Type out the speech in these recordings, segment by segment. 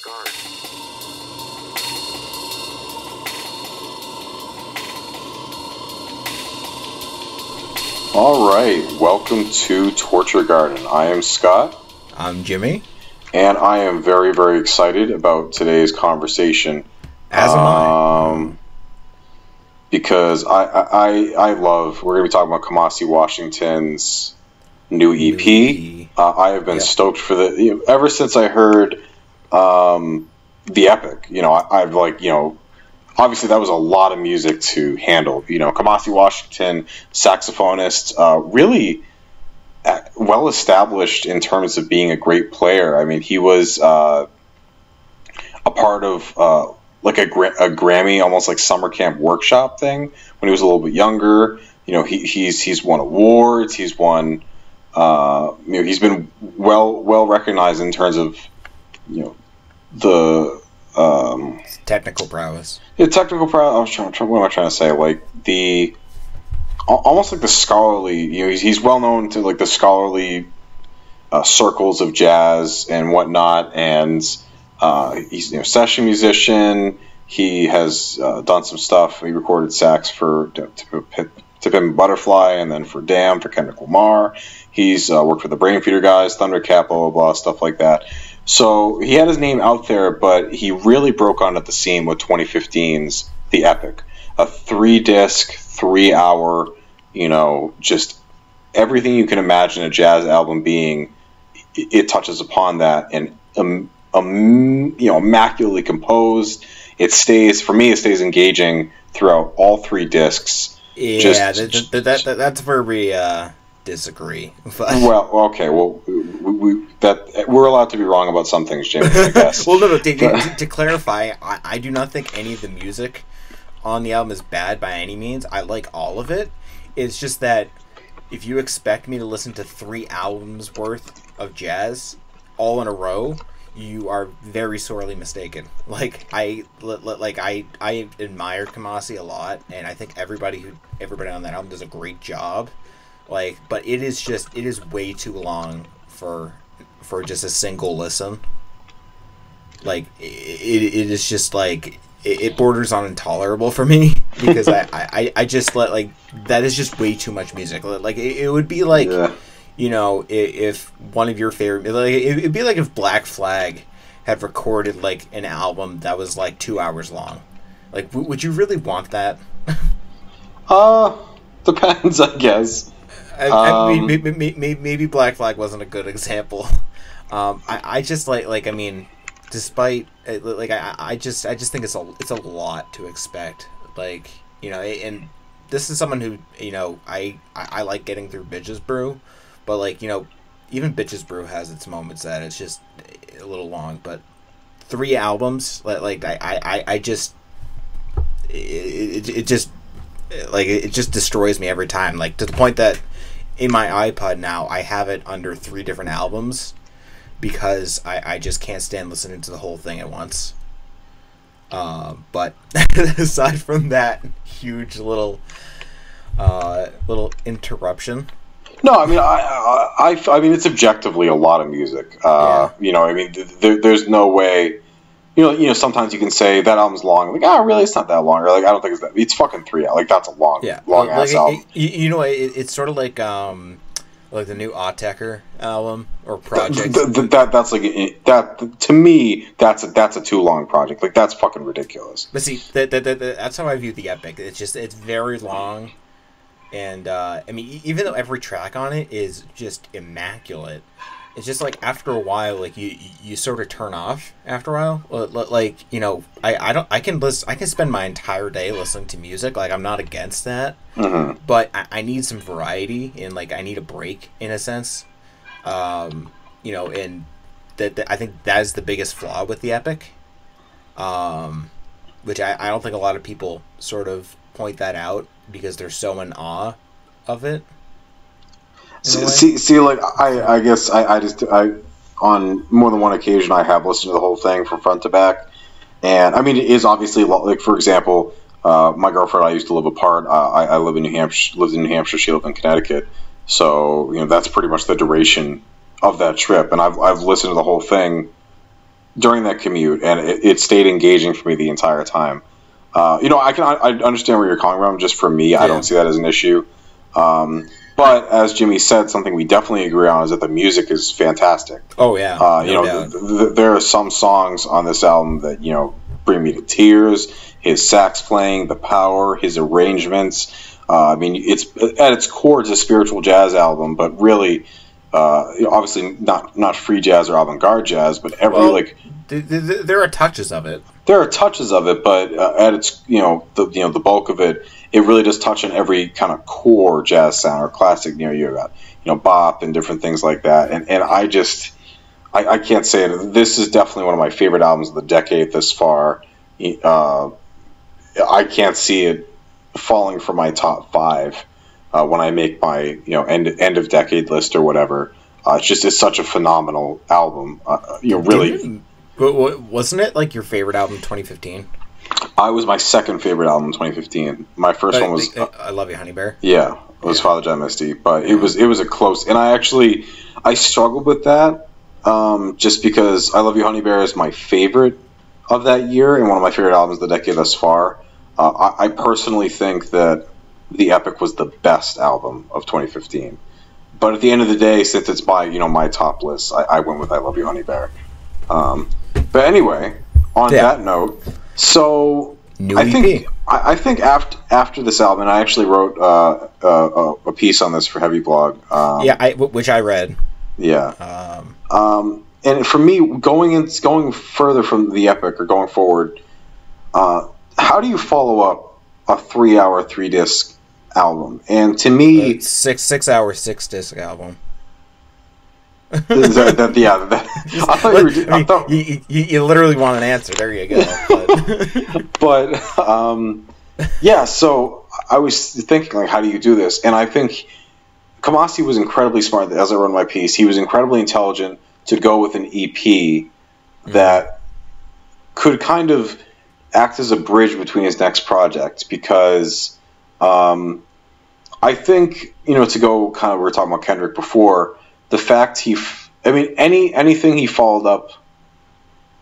Garden. All right, welcome to Torture Garden. I am Scott. I'm Jimmy. And I am very, very excited about today's conversation. As am I. Because I love, we're going to be talking about Kamasi Washington's new EP. I have been stoked for ever since I heard the Epic. I've obviously that was a lot of music to handle. Kamasi Washington, saxophonist, really well established in terms of being a great player. I mean, he was a part of like a Grammy, almost like summer camp workshop thing when he was a little bit younger. He's won awards. He's won. He's been well recognized in terms of the technical prowess. Yeah, technical prowess. What am I trying to say? Like almost like the scholarly. He's well known to like the scholarly circles of jazz and whatnot. And he's a session musician. He has done some stuff. He recorded sax for To Pimp Butterfly, and then for Damn for Kendrick Lamar. He's worked for the Brainfeeder guys, Thundercat, blah blah blah, stuff like that. So he had his name out there, but he really broke onto the scene with 2015's The Epic, a 3-disc, 3-hour, just everything you can imagine a jazz album being. It touches upon that, and immaculately composed. It stays engaging throughout all 3 discs. Yeah, that's where we disagree. Well, okay. Well, we're allowed to be wrong about some things, Jimmy, I guess. Well, no. To clarify, I do not think any of the music on the album is bad by any means. I like all of it. It's just that if you expect me to listen to 3 albums worth of jazz all in a row, you are very sorely mistaken. I admire Kamasi a lot, and I think everybody on that album does a great job. But it is way too long for just a single listen. It is just it borders on intolerable for me because I just that is just way too much music. It would be like. Yeah. If one of your favorite, it'd be like if Black Flag had recorded an album that was 2 hours long. Would you really want that? Depends, I guess. I mean, maybe Black Flag wasn't a good example. I just despite I just think it's a lot to expect. And this is someone who I like getting through Bitches Brew. But even Bitches Brew has its moments that it's just a little long. But 3 albums, it just destroys me every time. To the point that in my iPod now I have it under 3 different albums because I just can't stand listening to the whole thing at once. But aside from that huge little interruption. No, I mean, I mean, it's objectively a lot of music. I mean, there's no way. Sometimes you can say that album's long. Really, it's not that long. Or I don't think it's that. It's fucking 3 hours. That's a long ass album. It's sort of like the new Autechre album or project. That's that to me. That's a too long project. That's fucking ridiculous. But see, that's how I view the Epic. It's very long. And, I mean, even though every track on it is just immaculate, it's just, after a while, you sort of turn off after a while. I can spend my entire day listening to music. I'm not against that. Mm-hmm. But I need some variety, and, I need a break, in a sense. And that I think that is the biggest flaw with the Epic. Which I don't think a lot of people sort of point that out because they're so in awe of it. I guess I on more than one occasion I have listened to the whole thing from front to back, and I mean it is obviously for example, my girlfriend and I used to live apart. I live in New Hampshire, lived in New Hampshire. She lived in Connecticut, so that's pretty much the duration of that trip, and I've listened to the whole thing during that commute, and it stayed engaging for me the entire time. I understand where you're coming from. Just for me, I don't see that as an issue. But as Jimmy said, something we definitely agree on is that the music is fantastic. Oh yeah, there are some songs on this album that bring me to tears. His sax playing, the power, his arrangements. It's at its core, it's a spiritual jazz album, but really, obviously not free jazz or avant-garde jazz, but there are touches of it. There are touches of it, but at its the bulk of it, it really does touch on every kind of core jazz sound or classic. You got bop and different things like that, and I can't say it. This is definitely one of my favorite albums of the decade thus far. I can't see it falling from my top 5 when I make my end of decade list or whatever. It's such a phenomenal album. Really. But wasn't it like your favorite album in 2015? I was my second favorite album in 2015. My first one was I Love You, Honey Bear. Yeah, it was Father John Misty, but it was a close. And I struggled with that just because I Love You, Honey Bear is my favorite of that year and one of my favorite albums of the decade thus far. I personally think that The Epic was the best album of 2015. But at the end of the day, since it's by my top list, I went with I Love You, Honey Bear. But anyway, on that note, so I think after this album, and I actually wrote a piece on this for Heavy Blog. Which I read. Yeah. And for me, going further from The Epic or going forward, how do you follow up a 3-hour 3-disc album? And to me, 6 hour 6-disc album. I thought you literally want an answer. There you go. But so I was thinking, like, how do you do this? And I think Kamasi was incredibly smart. As I wrote in my piece, he was incredibly intelligent to go with an EP that could kind of act as a bridge between his next project, because I think, to go kind of, we were talking about Kendrick before, the fact anything he followed up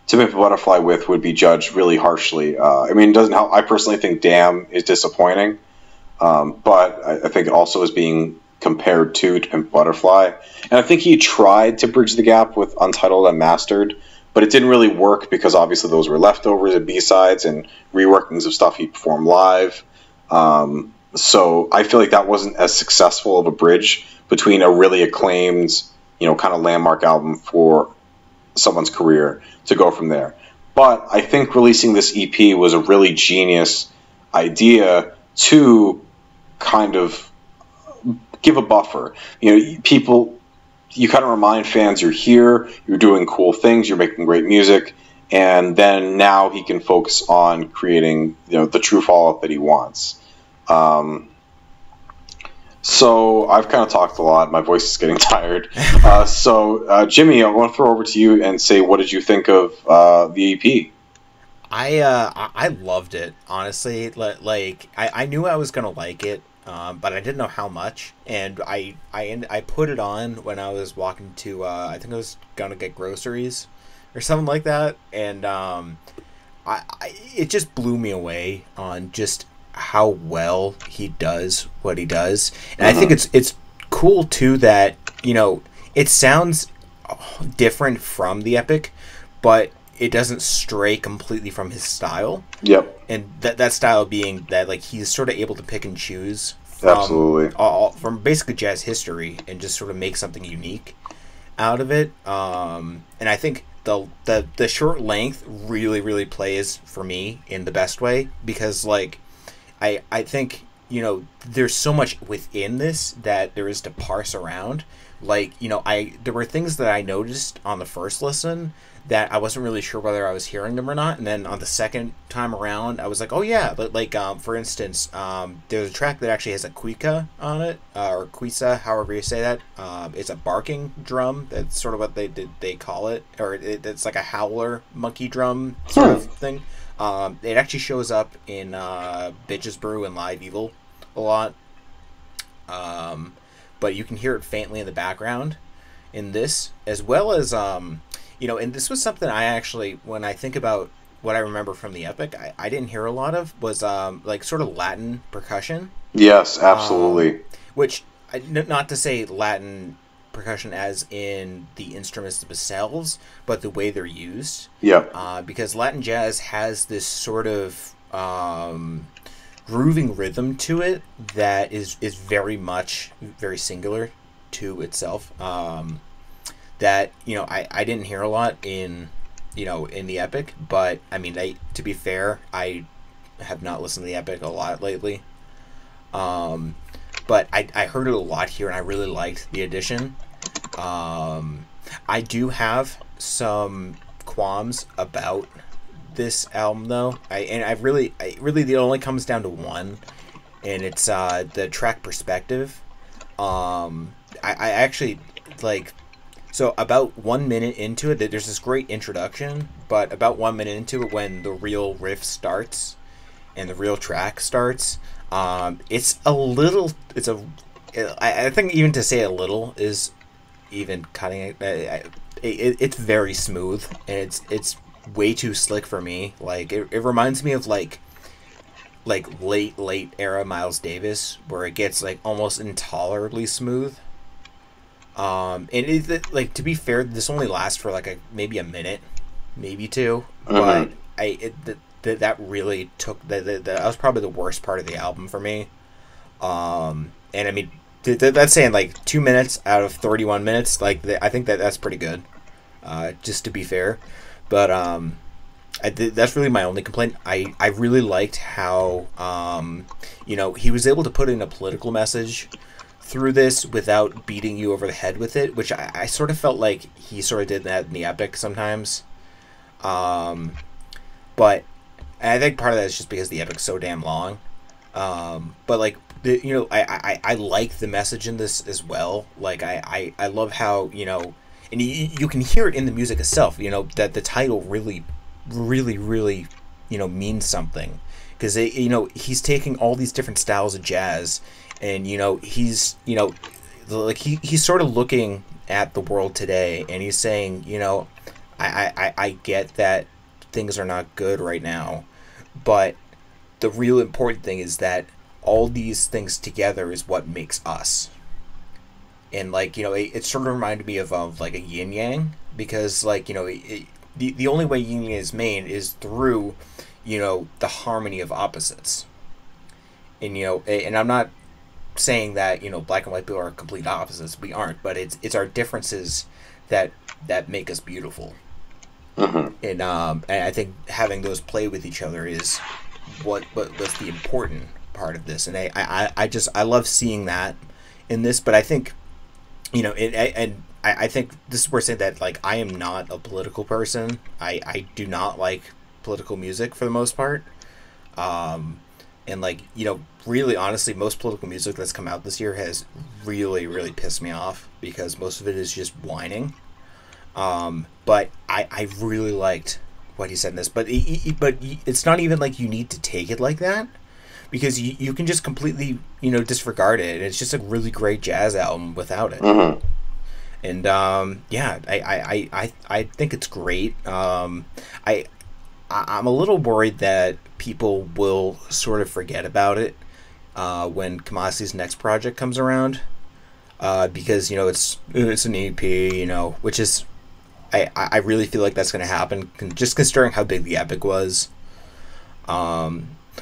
To Pimp a Butterfly with would be judged really harshly. It doesn't help. I personally think Damn is disappointing, but I think it also is being compared to Pimp a Butterfly. And I think he tried to bridge the gap with Untitled and Mastered, but it didn't really work because obviously those were leftovers and B-sides and reworkings of stuff he performed live. So I feel like that wasn't as successful of a bridge between a really acclaimed, kind of landmark album for someone's career to go from there. But I think releasing this EP was a really genius idea to kind of give a buffer. People, you kind of remind fans you're here, you're doing cool things, you're making great music, and then now he can focus on creating, the true follow-up that he wants. So I've kind of talked a lot. My voice is getting tired. So Jimmy, I want to throw over to you and say, what did you think of the EP? I loved it, honestly. Like I knew I was gonna like it, but I didn't know how much. And I put it on when I was walking to I think I was gonna get groceries or something like that, and it just blew me away on just how well he does what he does. And I think it's cool too that it sounds different from the Epic, but it doesn't stray completely from his style. Yep. And that style being that, like, he's sort of able to pick and choose from basically jazz history and just sort of make something unique out of it. And I think the short length really, really plays for me in the best way, because like I think, there's so much within this that there is to parse around. Like, there were things that I noticed on the first listen that I wasn't really sure whether I was hearing them or not. And then on the second time around, I was like, oh yeah. But like, for instance, there's a track that actually has a cuica on it, or cuisa, however you say that. It's a barking drum. That's sort of what they call it. Or it's like a howler monkey drum sort of thing. It actually shows up in Bitches Brew and Live Evil a lot. But you can hear it faintly in the background in this, as well as And this was something I actually, when I think about what I remember from the Epic, I didn't hear a lot of was like sort of Latin percussion, Yes, um, absolutely. which not to say Latin percussion as in the instruments themselves, but the way they're used. Yep. Because Latin jazz has this sort of grooving rhythm to it that is very much very singular to itself. That I didn't hear a lot in the Epic, but I mean, to be fair, I have not listened to the Epic a lot lately. Um, but I heard it a lot here, and I really liked the addition. Um, I do have some qualms about this album, though. I really, it only comes down to one, and it's the track perspective. I actually like. So about 1 minute into it, there's this great introduction, but about 1 minute into it, when the real riff starts and the real track starts, it's a little. I think even to say a little is even cutting it. It's very smooth, and it's way too slick for me. Like it reminds me of like late era Miles Davis, where it gets like almost intolerably smooth. And like, to be fair, this only lasts for like maybe a minute, maybe two. But Hmm. that really took that was probably the worst part of the album for me. And I mean, that's saying like 2 minutes out of 31 minutes. Like I think that's pretty good. Just to be fair, but that's really my only complaint. I really liked how he was able to put in a political message through this without beating you over the head with it, which I sort of felt like he sort of did that in the Epic sometimes. Um, but I think part of that is just because the Epic's so damn long. But like I like the message in this as well. Like I love how and you can hear it in the music itself. That the title really, really, really means something, because he's taking all these different styles of jazz, and he's like he's sort of looking at the world today, and he's saying, I get that things are not good right now, but the real important thing is that all these things together is what makes us. And like it sort of reminded me of like a yin yang, because like the only way yin yang is made is through the harmony of opposites. And and I'm not saying that black and white people are complete opposites. We aren't, but it's our differences that make us beautiful. Hmm. And I think having those play with each other is what was the important part of this. And I love seeing that in this. But I think I think this is where saying that, like, I am not a political person. I do not like political music for the most part. Um, and like really honestly, most political music that's come out this year has really really pissed me off, because most of it is just whining. But I really liked what he said in this, but it's not even like you need to take it like that, because you can just completely disregard it. It's just a really great jazz album without it. Hmm. And yeah, I think it's great. I'm a little worried that people will sort of forget about it when Kamasi's next project comes around, because it's an EP, which is I really feel like that's going to happen, just considering how big the Epic was.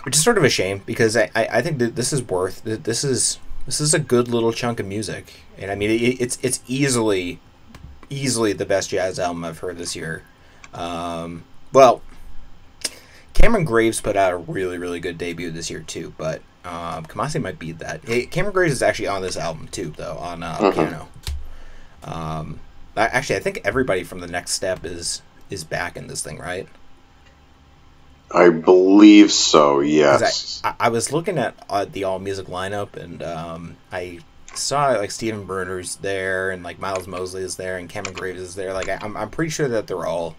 Which is sort of a shame, because I think that this is a good little chunk of music, and I mean it's easily the best jazz album I've heard this year. Well, Cameron Graves put out a really really good debut this year too, but Kamasi might beat that. Hey, Cameron Graves is actually on this album too, though, on Hmm. piano. Um, Actually, I think everybody from the Next Step is back in this thing, right? I believe so. Because Yes. I was looking at the all music lineup, and I saw like Stephen Bruner's there, and like Miles Mosley is there, and Cameron Graves is there. Like I'm pretty sure that they're all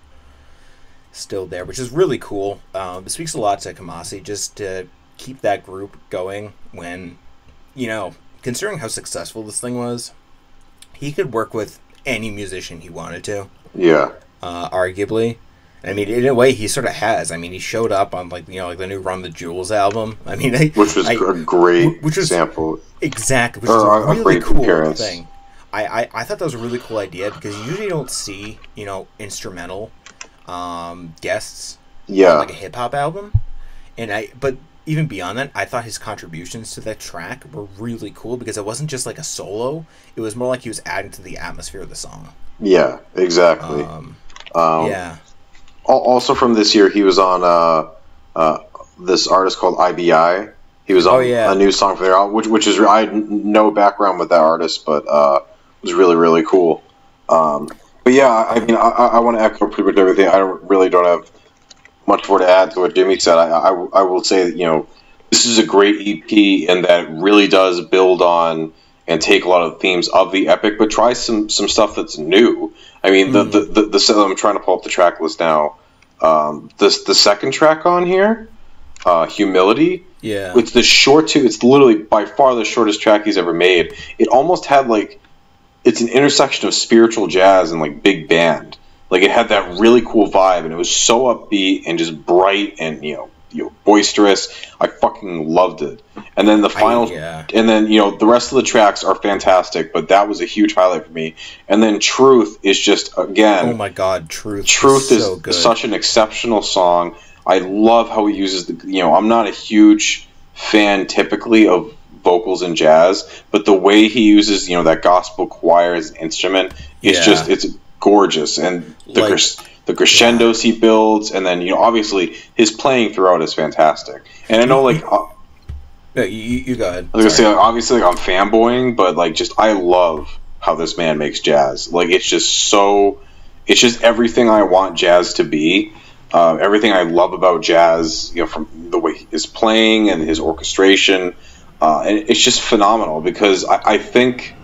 still there, which is really cool. It speaks a lot to Kamasi just to keep that group going when considering how successful this thing was, he could work with any musician he wanted to. Yeah. arguably. I mean, in a way, he sort of has. I mean, he showed up on like the new Run the Jewels album. I mean, which was a great sample, exactly, which is a really great cool appearance. thing. I thought that was a really cool idea because you usually don't see instrumental guests on like a hip hop album, but even beyond that, I thought his contributions to that track were really cool because it wasn't just like a solo; it was more like he was adding to the atmosphere of the song. Yeah, exactly. Yeah. Also from this year, he was on this artist called IBI. He was on a new song for their album, which is I had no background with that artist, but it was really, really cool. But yeah, I mean, I want to echo pretty much everything. I don't have much more to add to what Jimmy said. I will say that this is a great EP and that it really does build on and take a lot of the themes of the epic, but try some stuff that's new. I mean, the I'm trying to pull up the track list now. The second track on here, Humility. Yeah, it's the short too. It's literally by far the shortest track he's ever made. It almost had it's an intersection of spiritual jazz and like big band. Like it had that really cool vibe, and it was so upbeat and just bright and boisterous. I fucking loved it. And then the final, and then the rest of the tracks are fantastic, but that was a huge highlight for me. And then Truth is just again, oh my god, Truth is so good. Such an exceptional song. I love how he uses I'm not a huge fan typically of vocals in jazz, but the way he uses that gospel choir as an instrument is just it's gorgeous, and the crescendos he builds, and then obviously his playing throughout is fantastic. And I know you go ahead. I was gonna say obviously I'm fanboying, but I love how this man makes jazz. It's just everything I want jazz to be. Everything I love about jazz, from the way his playing and his orchestration, and it's just phenomenal because I think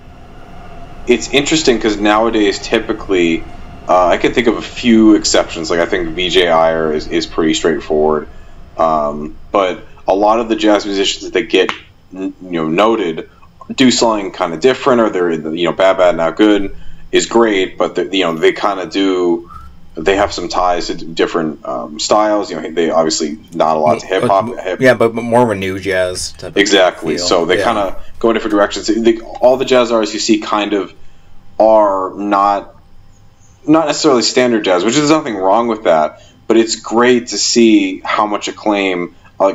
it's interesting because nowadays typically I can think of a few exceptions. I think Vijay Iyer is pretty straightforward, but a lot of the jazz musicians that get noted do something kind of different, or they're Bad Not Good is great, but they kind of do. They have some ties to different styles. They obviously not a lot to hip hop. Yeah, but more of a new jazz type of exactly. So they kind of go in different directions. All the jazz artists you see kind of are not necessarily standard jazz, which is nothing wrong with that. But it's great to see how much acclaim, so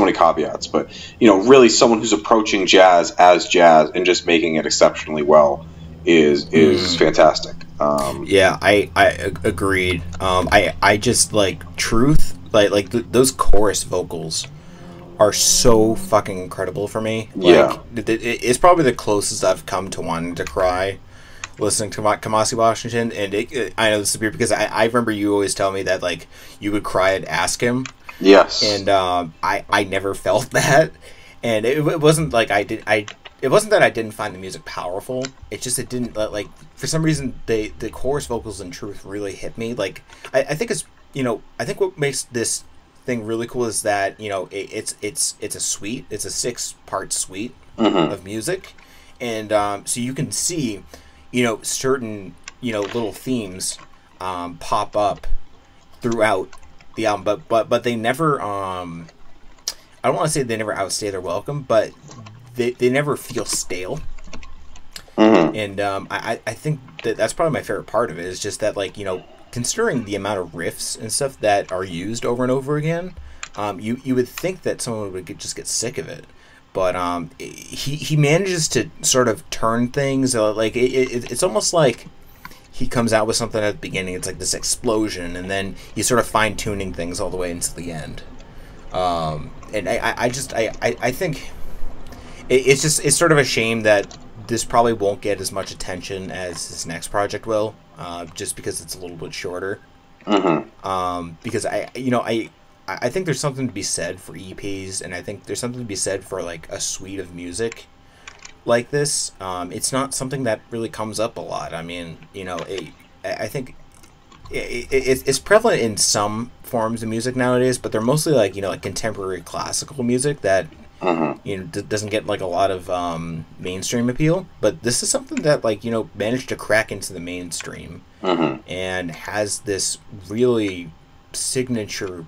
many caveats, but really someone who's approaching jazz as jazz and just making it exceptionally well is fantastic. I agreed. I just like Truth, those chorus vocals are so fucking incredible for me. It's probably the closest I've come to wanting to cry listening to Kamasi Washington, and I know this is weird because I remember you always tell me that you would cry and ask him. Yes. And I never felt that, and it wasn't it wasn't that I didn't find the music powerful. It's just it didn't for some reason the chorus vocals in Truth really hit me. I think it's I think what makes this thing really cool is that it's a suite. It's a 6-part suite of music, and so you can see certain little themes pop up throughout the album, but they never I don't want to say they never outstay their welcome, but they never feel stale. And I think that's probably my favorite part of it is just that considering the amount of riffs and stuff that are used over and over again, you would think that someone would just get sick of it, but he manages to sort of turn things it's almost like he comes out with something at the beginning, it's like this explosion, and then he's sort of fine-tuning things all the way into the end. And I think it's sort of a shame that this probably won't get as much attention as his next project will, just because it's a little bit shorter. Because I think there's something to be said for EPs, and I think there's something to be said for a suite of music like this. It's not something that really comes up a lot. I mean, I think it's prevalent in some forms of music nowadays, but they're mostly like contemporary classical music that Mm-hmm. Doesn't get like a lot of mainstream appeal, but this is something that like managed to crack into the mainstream Mm-hmm. and has this really signature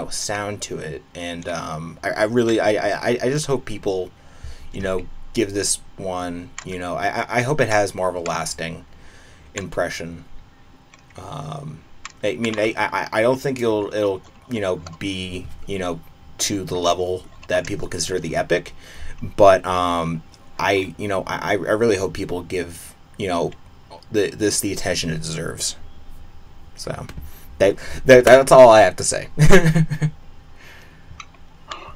sound to it. And I really I just hope people give this one, I hope it has more of a lasting impression. I mean, I don't think it'll be to the level that people consider the epic, but I really hope people give this the attention it deserves. So that's all I have to say.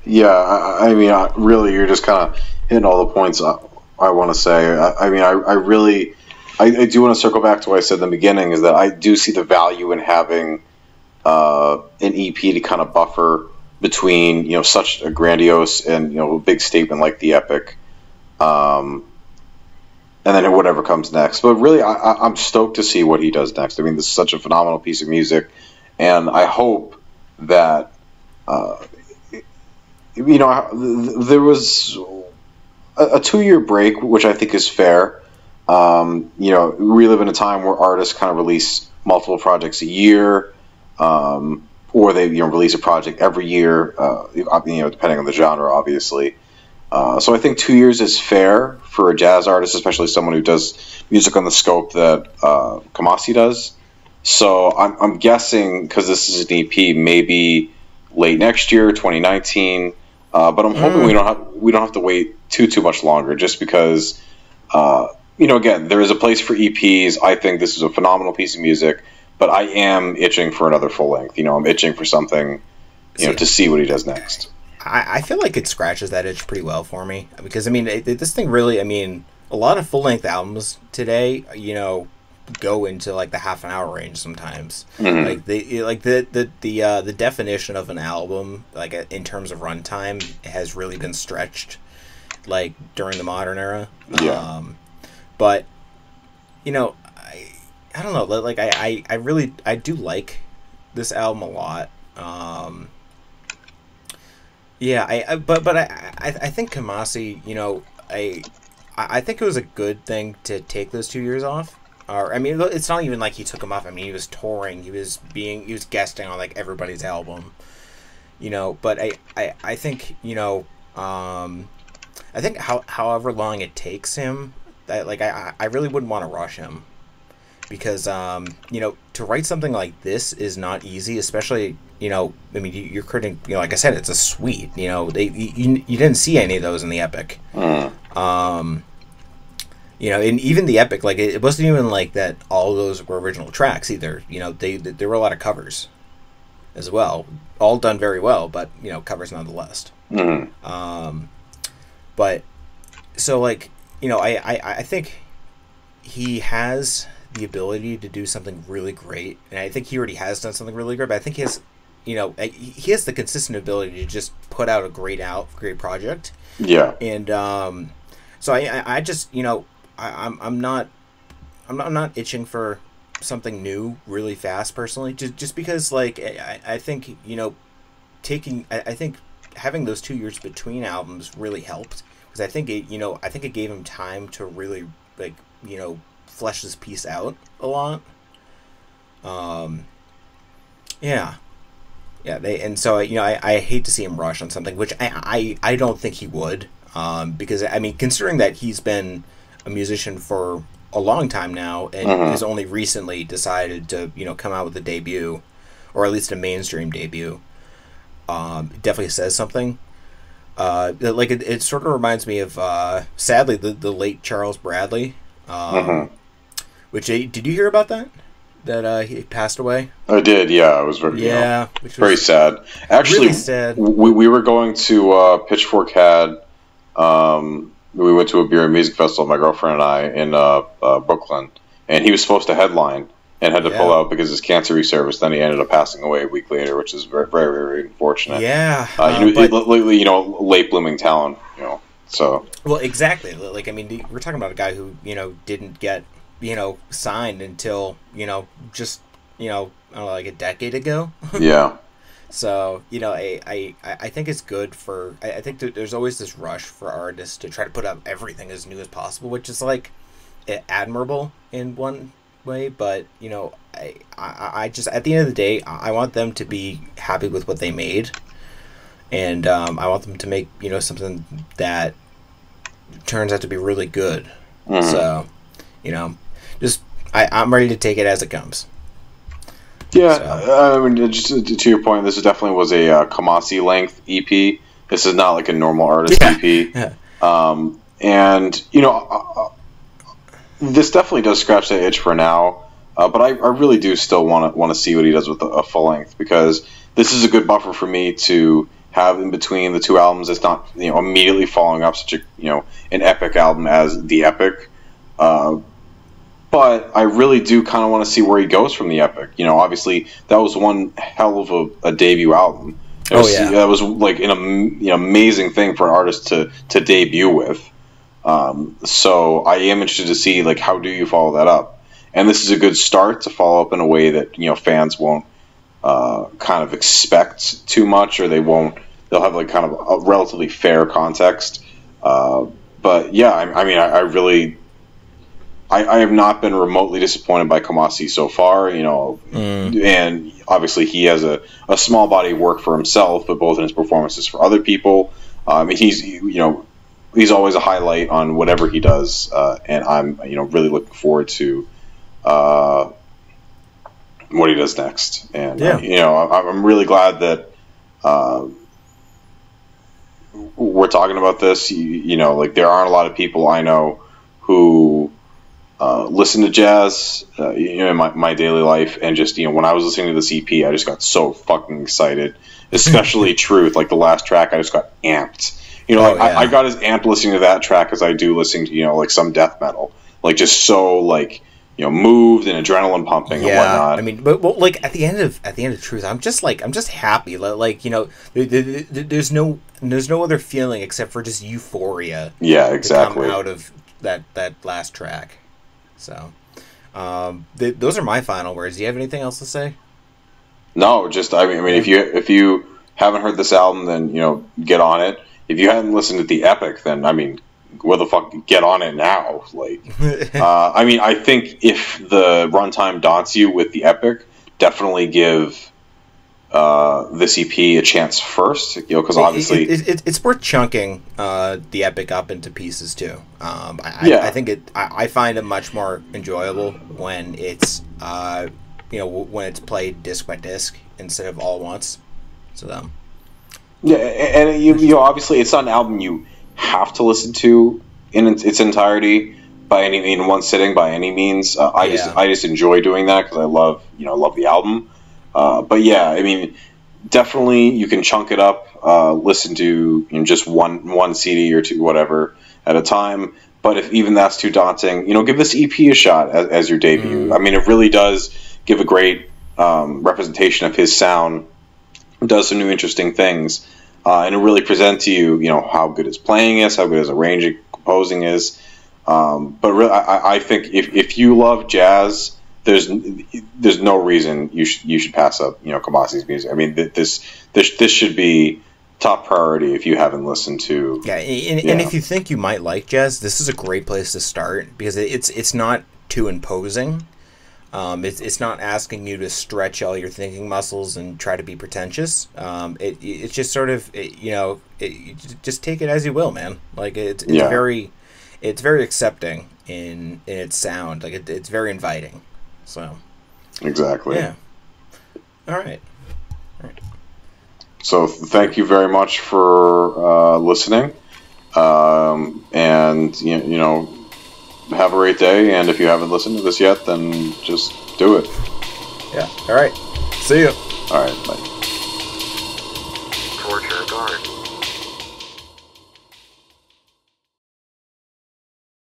Yeah, I mean, really, you're just kind of hitting all the points I want to say. I mean, I really, I do want to circle back to what I said in the beginning, is that I do see the value in having an EP to kind of buffer between such a grandiose and a big statement like the epic, and then whatever comes next. But really, I'm stoked to see what he does next. I mean, this is such a phenomenal piece of music, and I hope that. There was a 2-year break, which I think is fair. We live in a time where artists kind of release multiple projects a year, or they release a project every year, depending on the genre, obviously. So I think 2 years is fair for a jazz artist, especially someone who does music on the scope that Kamasi does. So I'm guessing, because this is an EP, maybe late next year, 2019. But I'm hoping we don't have to wait too much longer, just because again, there is a place for EPs. I think this is a phenomenal piece of music, but I am itching for another full length. I'm itching for something to see what he does next. I feel like it scratches that itch pretty well for me, because I mean this thing really, I mean, a lot of full length albums today go into like the half an hour range sometimes. Mm-hmm. Like the definition of an album, like in terms of runtime, has really been stretched like during the modern era. Yeah. But I don't know, like I really do like this album a lot. But I think Kamasi, I think it was a good thing to take those 2 years off. Or I mean, it's not even like he took them off. I mean, he was touring. He was guesting on like everybody's album. But I think I think however long it takes him, I really wouldn't want to rush him, because to write something like this is not easy, especially I mean, you're creating, like I said, it's a suite. You didn't see any of those in the epic. And even the epic, like it wasn't even like that all those were original tracks either. There were a lot of covers as well, all done very well, but covers nonetheless. Mm-hmm. But so like I think he has the ability to do something really great, and I think he already has done something really great. But I think he has the consistent ability to just put out a great project. Yeah. And so I just I'm not itching for something new really fast personally, just because like I think I think having those 2 years between albums really helped, because I think it gave him time to really like flesh this piece out a lot. So I hate to see him rush on something, which I don't think he would, because I mean, considering that he's been a musician for a long time now, and has only recently decided to come out with a debut, or at least a mainstream debut, it definitely says something. Like it sort of reminds me of sadly the late Charles Bradley, which did you hear about that he passed away? I did, yeah. It was very, which was very sad. Actually, really sad. We were going to Pitchfork had. We went to a beer and music festival, my girlfriend and I, in Brooklyn, and he was supposed to headline and had to pull out because his cancer resurfaced. Then he ended up passing away a week later, which is very, very, very unfortunate. Yeah, late blooming talent, So well, exactly. Like I mean, we're talking about a guy who didn't get signed until just I don't know, like a decade ago. Yeah. So, you know, I think it's good for. I think that there's always this rush for artists to try to put up everything as new as possible, which is like admirable in one way. But, you know, I just, at the end of the day, I want them to be happy with what they made. And I want them to make, you know, something that turns out to be really good. Mm-hmm. So, you know, just I'm ready to take it as it comes. Yeah, so. I mean, just to your point, this definitely was a Kamasi length EP. This is not like a normal artist EP. Yeah. And, you know, this definitely does scratch that itch for now. But I really do still want to see what he does with a full length, because this is a good buffer for me to have in between the two albums. It's not, you know, immediately following up such a, you know, an epic album as The Epic. But I really do kind of want to see where he goes from The Epic. You know, obviously that was one hell of a debut album. That was like an amazing thing for an artist to debut with. So I am interested to see, like, how do you follow that up? And this is a good start to follow up in a way that, you know, fans won't kind of expect too much, or they'll have like kind of a relatively fair context. But yeah, I mean, I really. I have not been remotely disappointed by Kamasi so far, you know, and obviously he has a small body of work for himself, but both in his performances for other people. I mean, he's always a highlight on whatever he does, and I'm, you know, really looking forward to what he does next. And you know, I'm really glad that we're talking about this. You know, like, there aren't a lot of people I know who listen to jazz, you know, in my daily life, and just, you know, when I was listening to this EP, I just got so fucking excited, especially Truth, like the last track, I just got amped. You know, I got as amped listening to that track as I do listening to, you know, like some death metal, like just so, like, you know, moved and adrenaline pumping and whatnot. I mean, but like at the end of Truth, I'm just happy, like, you know, there's no other feeling except for just euphoria. Yeah, exactly. To come out of that last track. So, those are my final words. Do you have anything else to say? No, just I mean, if you haven't heard this album, then, you know, get on it. If you haven't listened to The Epic, then, I mean, where the fuck, get on it now? Like, I mean, I think if the runtime daunts you with The Epic, definitely give this EP a chance first, you know, because obviously it's worth chunking The Epic up into pieces too. I think I find it much more enjoyable when it's you know, when it's played disc by disc instead of all once. So yeah, and you know, obviously it's not an album you have to listen to in its entirety in one sitting by any means. I just enjoy doing that because I love the album. But yeah, I mean, definitely you can chunk it up, listen to, you know, just one CD or two, whatever, at a time. But if even that's too daunting, you know, give this EP a shot as your debut. I mean, it really does give a great representation of his sound. It does some new interesting things, and it really presents to you, you know, how good his playing is, how good his arranging, composing is. But really, I think if you love jazz, there's no reason you should pass up, you know, Kamasi's music. I mean, this should be top priority if you haven't listened to. And if you think you might like jazz, this is a great place to start because it's not too imposing. It's not asking you to stretch all your thinking muscles and try to be pretentious. It's just sort of, you know, just take it as you will, man. Like it's very accepting in its sound. Like it's very inviting. So exactly. Yeah. All right. So thank you very much for listening, and you know, have a great day. And if you haven't listened to this yet, then just do it. Yeah. All right. See you. All right. Bye. Torture guard.